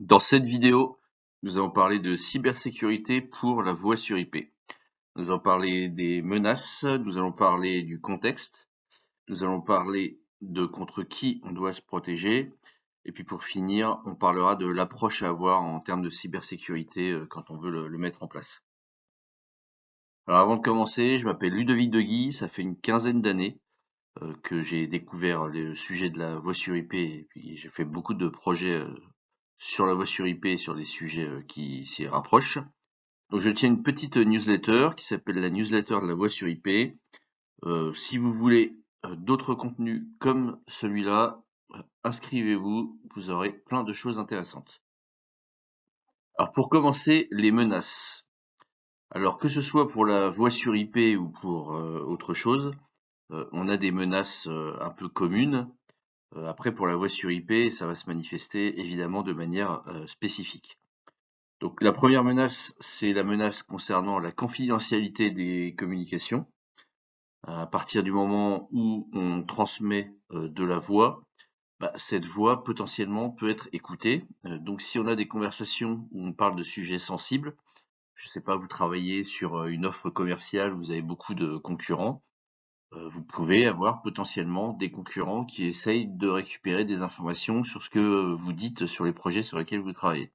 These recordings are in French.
Dans cette vidéo, nous allons parler de cybersécurité pour la voix sur IP. Nous allons parler des menaces, nous allons parler du contexte, nous allons parler de contre qui on doit se protéger, et puis pour finir, on parlera de l'approche à avoir en termes de cybersécurité quand on veut le mettre en place. Alors avant de commencer, je m'appelle Ludovic Deguy, ça fait une quinzaine d'années que j'ai découvert le sujet de la voix sur IP, et puis j'ai fait beaucoup de projets sur la voix sur IP et sur les sujets qui s'y rapprochent. Donc je tiens une petite newsletter qui s'appelle la newsletter de la voix sur IP. Si vous voulez d'autres contenus comme celui-là, inscrivez-vous, vous aurez plein de choses intéressantes. Alors pour commencer, les menaces. Alors que ce soit pour la voix sur IP ou pour autre chose, on a des menaces un peu communes. Après pour la voix sur IP, ça va se manifester évidemment de manière spécifique. Donc la première menace, c'est la menace concernant la confidentialité des communications. À partir du moment où on transmet de la voix, cette voix potentiellement peut être écoutée. Donc si on a des conversations où on parle de sujets sensibles, je ne sais pas, vous travaillez sur une offre commerciale, vous avez beaucoup de concurrents, vous pouvez avoir potentiellement des concurrents qui essayent de récupérer des informations sur ce que vous dites sur les projets sur lesquels vous travaillez.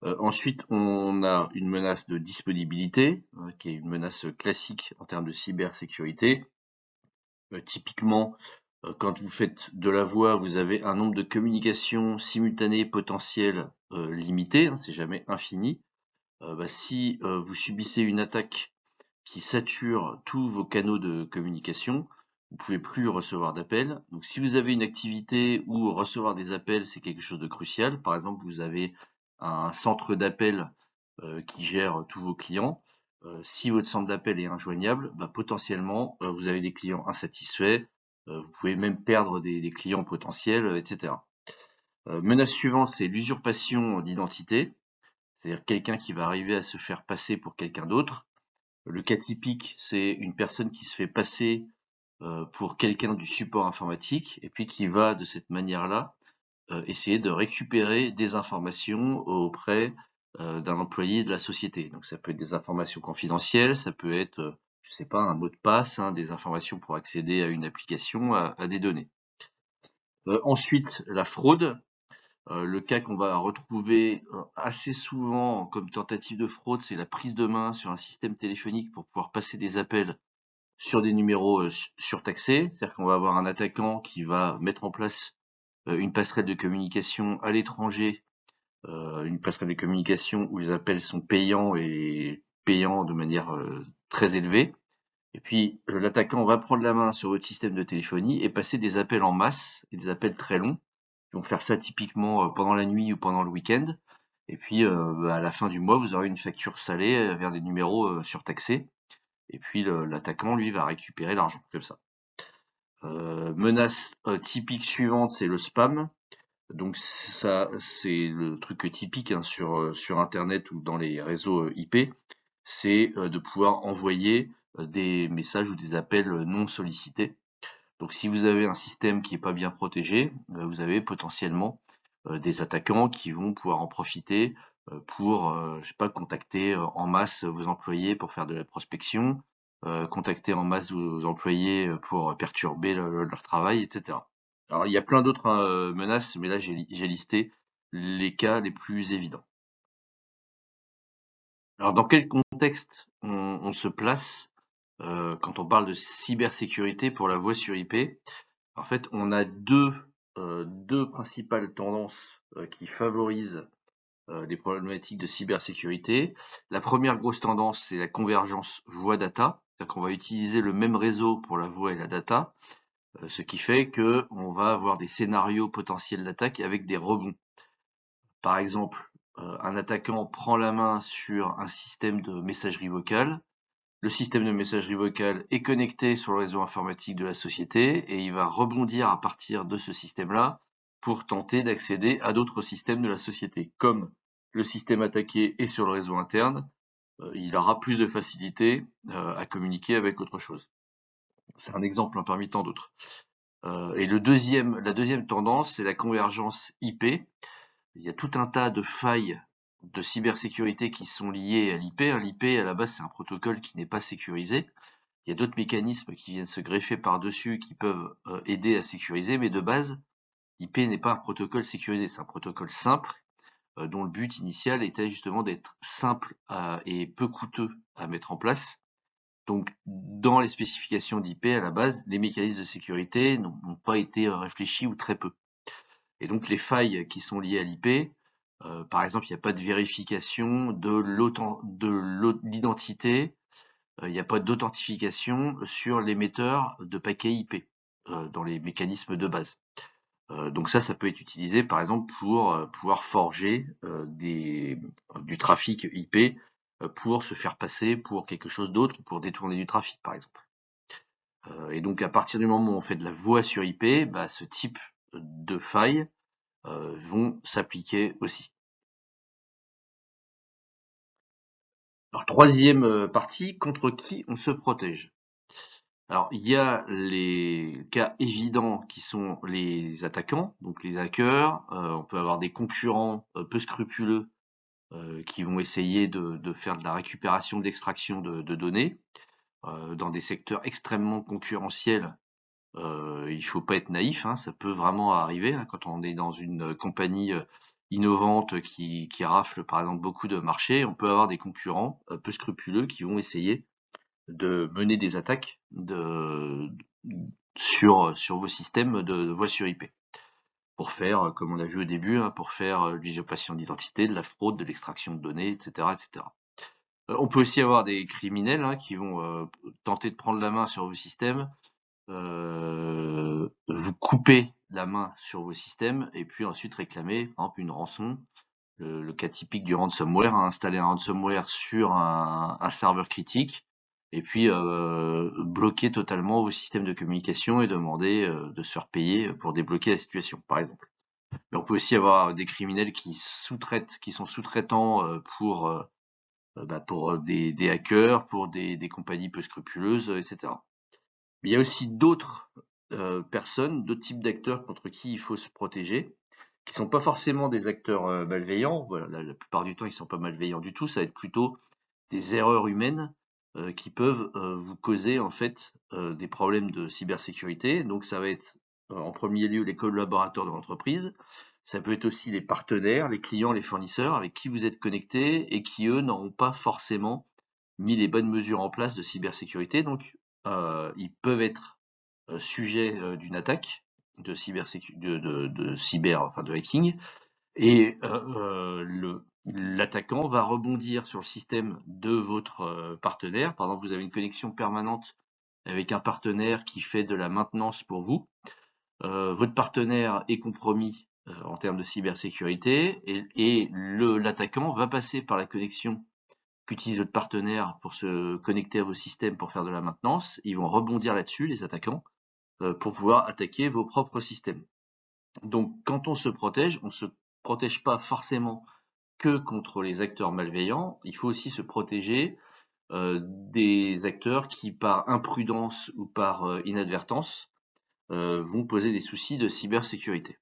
Ensuite, on a une menace de disponibilité, qui est une menace classique en termes de cybersécurité. Typiquement, quand vous faites de la voix, vous avez un nombre de communications simultanées potentielles limité, hein, c'est jamais infini. Si vous subissez une attaque qui sature tous vos canaux de communication, vous pouvez plus recevoir d'appels. Donc si vous avez une activité où recevoir des appels, c'est quelque chose de crucial, par exemple, vous avez un centre d'appel qui gère tous vos clients. Si votre centre d'appel est injoignable, potentiellement, vous avez des clients insatisfaits, vous pouvez même perdre des clients potentiels, etc. Menace suivante, c'est l'usurpation d'identité, c'est-à-dire quelqu'un qui va arriver à se faire passer pour quelqu'un d'autre. Le cas typique, c'est une personne qui se fait passer pour quelqu'un du support informatique et puis qui va de cette manière-là essayer de récupérer des informations auprès d'un employé de la société. Donc ça peut être des informations confidentielles, ça peut être, je sais pas, un mot de passe, hein, des informations pour accéder à une application, à des données. Ensuite, la fraude. Le cas qu'on va retrouver assez souvent comme tentative de fraude, c'est la prise de main sur un système téléphonique pour pouvoir passer des appels sur des numéros surtaxés. C'est-à-dire qu'on va avoir un attaquant qui va mettre en place une passerelle de communication à l'étranger, une passerelle de communication où les appels sont payants et payants de manière très élevée. Et puis l'attaquant va prendre la main sur votre système de téléphonie et passer des appels en masse et des appels très longs. Ils vont faire ça typiquement pendant la nuit ou pendant le week-end. Et puis à la fin du mois, vous aurez une facture salée vers des numéros surtaxés. Et puis l'attaquant, lui, va récupérer l'argent comme ça. Menace typique suivante, c'est le spam. Donc ça, c'est le truc typique hein, sur Internet ou dans les réseaux IP, c'est de pouvoir envoyer des messages ou des appels non sollicités. Donc si vous avez un système qui n'est pas bien protégé, vous avez potentiellement des attaquants qui vont pouvoir en profiter pour, je sais pas, contacter en masse vos employés pour faire de la prospection, contacter en masse vos employés pour perturber leur travail, etc. Alors il y a plein d'autres menaces, mais là j'ai listé les cas les plus évidents. Alors dans quel contexte on se place quand on parle de cybersécurité pour la voix sur IP? En fait, on a deux principales tendances qui favorisent les problématiques de cybersécurité. La première grosse tendance, c'est la convergence voix-data, c'est-à-dire qu'on va utiliser le même réseau pour la voix et la data, ce qui fait qu'on va avoir des scénarios potentiels d'attaque avec des rebonds. Par exemple, un attaquant prend la main sur un système de messagerie vocale. Le système de messagerie vocale est connecté sur le réseau informatique de la société et il va rebondir à partir de ce système-là pour tenter d'accéder à d'autres systèmes de la société. Comme le système attaqué est sur le réseau interne, il aura plus de facilité à communiquer avec autre chose. C'est un exemple hein, parmi tant d'autres. Et la deuxième tendance, c'est la convergence IP. il y a tout un tas de failles de cybersécurité qui sont liées à l'IP. L'IP, à la base, c'est un protocole qui n'est pas sécurisé. Il y a d'autres mécanismes qui viennent se greffer par-dessus qui peuvent aider à sécuriser, mais de base, IP n'est pas un protocole sécurisé, c'est un protocole simple dont le but initial était justement d'être simple et peu coûteux à mettre en place. Donc, dans les spécifications d'IP à la base, les mécanismes de sécurité n'ont pas été réfléchis ou très peu. Et donc, les failles qui sont liées à l'IP, par exemple, il n'y a pas de vérification de l'identité, il n'y a pas d'authentification sur l'émetteur de paquets IP dans les mécanismes de base. Donc ça peut être utilisé par exemple pour pouvoir forger du trafic IP pour se faire passer pour quelque chose d'autre, pour détourner du trafic par exemple. Et donc à partir du moment où on fait de la voix sur IP, ce type de failles vont s'appliquer aussi. Alors troisième partie, contre qui on se protège? Alors, il y a les cas évidents qui sont les attaquants, donc les hackers. On peut avoir des concurrents peu scrupuleux qui vont essayer de faire de la récupération, d'extraction de données dans des secteurs extrêmement concurrentiels. Il faut pas être naïf, hein, ça peut vraiment arriver hein, quand on est dans une compagnie innovante qui rafle par exemple beaucoup de marchés. On peut avoir des concurrents peu scrupuleux qui vont essayer de mener des attaques sur vos systèmes de voix sur IP. Pour faire, comme on a vu au début, hein, pour faire l'usurpation d'identité, de la fraude, de l'extraction de données, etc. etc. On peut aussi avoir des criminels hein, qui vont tenter de prendre la main sur vos systèmes, vous couper la main sur vos systèmes et puis ensuite réclamer par exemple une rançon. Le cas typique du ransomware, hein, installer un ransomware sur un serveur critique et puis bloquer totalement vos systèmes de communication et demander de se faire payer pour débloquer la situation, par exemple. Mais on peut aussi avoir des criminels qui sont sous-traitants pour des hackers, pour des compagnies peu scrupuleuses, etc. Mais il y a aussi d'autres personnes, d'autres types d'acteurs contre qui il faut se protéger, qui sont pas forcément des acteurs malveillants. Voilà, la plupart du temps, ils sont pas malveillants du tout. Ça va être plutôt des erreurs humaines qui peuvent vous causer en fait des problèmes de cybersécurité. Donc ça va être en premier lieu les collaborateurs de l'entreprise. Ça peut être aussi les partenaires, les clients, les fournisseurs avec qui vous êtes connectés et qui eux n'auront pas forcément mis les bonnes mesures en place de cybersécurité. Donc ils peuvent être sujets d'une attaque de de hacking et l'attaquant va rebondir sur le système de votre partenaire. Par exemple, vous avez une connexion permanente avec un partenaire qui fait de la maintenance pour vous. Votre partenaire est compromis en termes de cybersécurité et l'attaquant va passer par la connexion qu'utilise votre partenaire pour se connecter à vos systèmes pour faire de la maintenance. Ils vont rebondir là-dessus, les attaquants, pour pouvoir attaquer vos propres systèmes. Donc, quand on se protège pas forcément que contre les acteurs malveillants, il faut aussi se protéger des acteurs qui, par imprudence ou par inadvertance, vont poser des soucis de cybersécurité.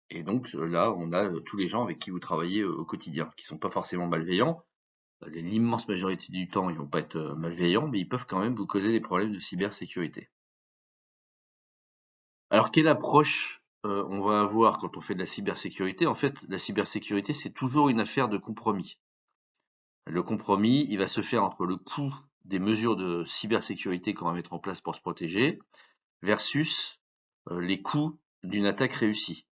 Et donc là, on a tous les gens avec qui vous travaillez au quotidien, qui sont pas forcément malveillants. L'immense majorité du temps, ils vont pas être malveillants, mais ils peuvent quand même vous causer des problèmes de cybersécurité. Alors, quelle approche on va avoir quand on fait de la cybersécurité? En fait, la cybersécurité, c'est toujours une affaire de compromis. Le compromis, il va se faire entre le coût des mesures de cybersécurité qu'on va mettre en place pour se protéger versus les coûts d'une attaque réussie.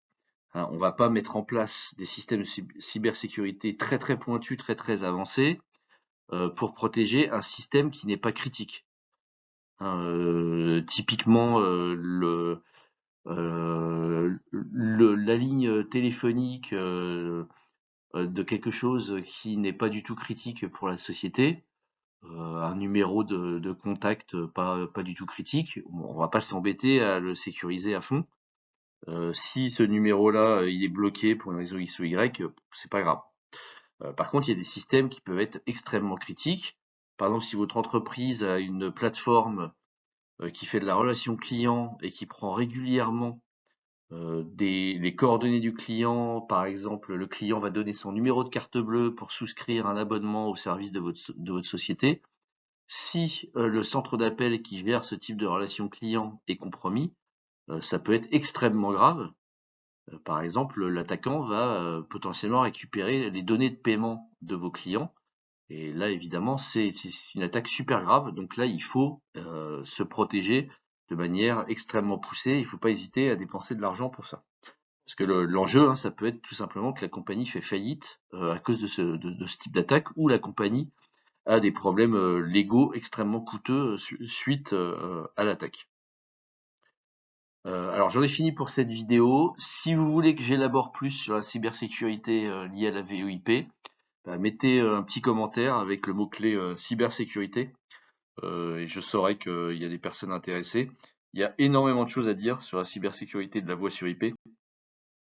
Hein, on ne va pas mettre en place des systèmes de cybersécurité très très pointus, très très avancés pour protéger un système qui n'est pas critique. Hein, typiquement, la ligne téléphonique de quelque chose qui n'est pas du tout critique pour la société, un numéro de contact pas du tout critique, on va pas s'embêter à le sécuriser à fond. Si ce numéro-là, il est bloqué pour une raison X ou Y, c'est pas grave. Par contre, il y a des systèmes qui peuvent être extrêmement critiques. Par exemple, si votre entreprise a une plateforme qui fait de la relation client et qui prend régulièrement les coordonnées du client, par exemple, le client va donner son numéro de carte bleue pour souscrire un abonnement au service de votre société. Si le centre d'appel qui gère ce type de relation client est compromis, ça peut être extrêmement grave. Par exemple, l'attaquant va potentiellement récupérer les données de paiement de vos clients. Et là, évidemment, c'est une attaque super grave. Donc là, il faut se protéger de manière extrêmement poussée. Il ne faut pas hésiter à dépenser de l'argent pour ça. Parce que l'enjeu, hein, ça peut être tout simplement que la compagnie fait faillite à cause de ce type d'attaque, ou la compagnie a des problèmes légaux extrêmement coûteux suite à l'attaque. Alors j'en ai fini pour cette vidéo. Si vous voulez que j'élabore plus sur la cybersécurité liée à la VoIP, bah, mettez un petit commentaire avec le mot-clé cybersécurité, et je saurai qu'il y a des personnes intéressées. Il y a énormément de choses à dire sur la cybersécurité de la voix sur IP.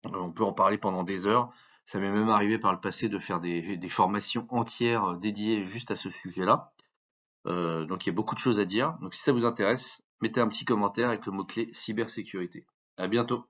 On peut en parler pendant des heures. Ça m'est même arrivé par le passé de faire des formations entières dédiées juste à ce sujet-là. Donc il y a beaucoup de choses à dire. Donc si ça vous intéresse, mettez un petit commentaire avec le mot-clé cybersécurité. À bientôt.